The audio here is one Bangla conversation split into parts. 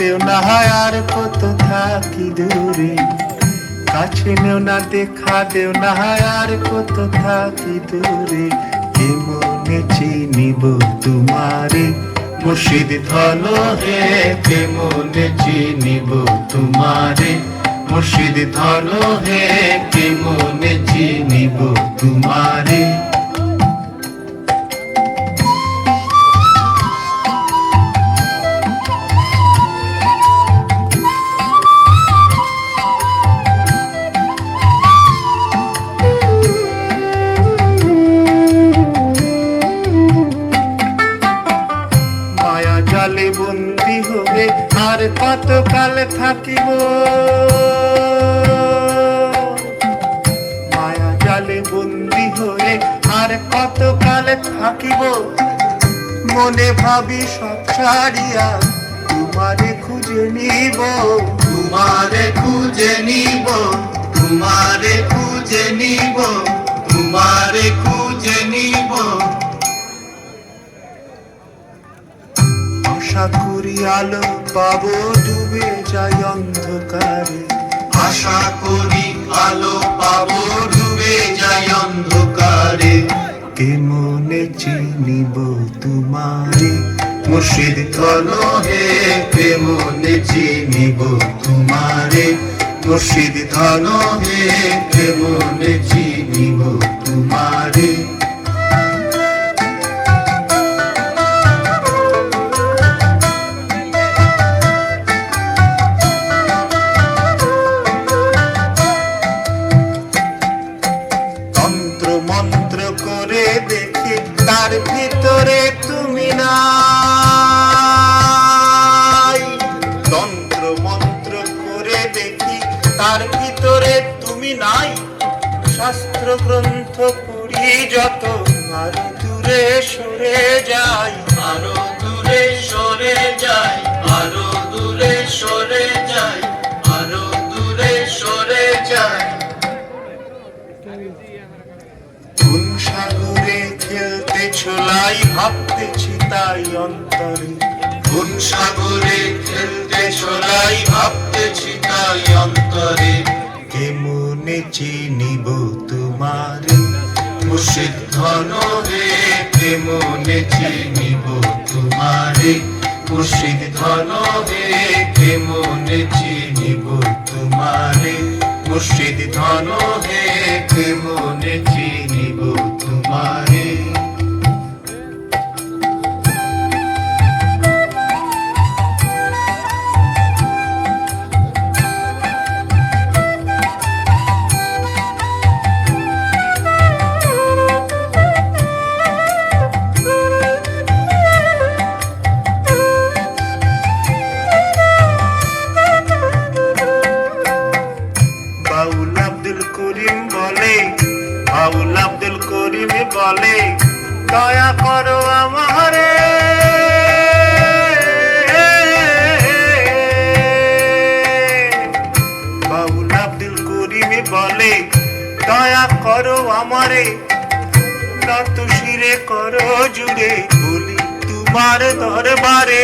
দেও না আর কত থাকি দূরে, কাছে নেও না দেখা দেও না আর কত থাকি দূরে, কেমনে চিনিব তোমারে মুর্শিদ ধন হে, কেমনে চিনিব তোমারে মুর্শিদ ধন হে, কেমনে চিনিব তোমারে। জালে বন্দি হয়ে আর কত কাল থাকিব, মায়া জালে বন্দি হয়ে আর কত কাল থাকিব, মনে ভাবি সব ছাড়িয়া তোমারে খুঁজে নিব, তোমারে খুঁজে নিব, তোমারে খুঁজে নিব, তোমারে খুঁজে নিব। আশা করি আলো পাবো ডুবে যাই অন্ধকারে, আশা করি আলো পাবো ডুবে যাই অন্ধকারে, কেমনে চিনিব তোমারে মুর্শিদ ধন হে, কেমনে চিনিব তোমারে মুর্শিদ ধন হে, কেমনে চিনিব তোমারে। মন্ত্র করে দেখি তার ভিতরে তুমি নাই, তন্ত্র মন্ত্র করে দেখি তার ভিতরে তুমি নাই, শাস্ত্র গ্রন্থ পড়ি যত আরো দূরে সরে যাই, আরো দূরে সরে যাই, আরো দূরে সরে যাই, আরো দূরে সরে যাই। কোন সাগরে খেলতেছো লাই ভাবতেছি তাই অন্তরে, কোন সাগরে খেলতেছো লাই ভাবতেছি তাই অন্তরে, কেমনে চিনিব তোমারে মুর্শিদ ধন হে, কেমনে চিনিব তোমারে মুর্শিদ ধন হে, কেমনে চিনিব তোমারে মুর্শিদ ধন হে, কেমনে চিনিব তোমারে। বাউল আব্দুল করিম বলে, বাউল আব্দুল করিম বলে, দয়া করো আমারে, বাউল আব্দুল করিম বলে, দয়া করো আমারে, নত শিরে করো জুড়ে বলি তোমার দরবারে,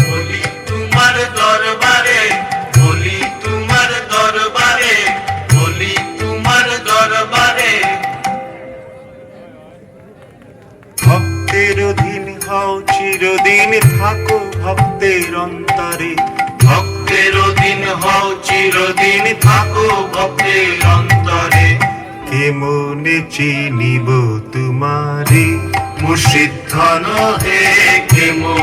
বলি তোমার দরবারে, বলি তোমার দরবারে, বলি তোমার দরবারে। ভক্তের অধীন হও চিরদিন থাকো ভক্তের অন্তরে, ভক্তের অধীন হও চিরদিন থাকো ভক্তের অন্তরে, কেমনে চিনিব তোমারে মুর্শিদ ধন হে, কেমনে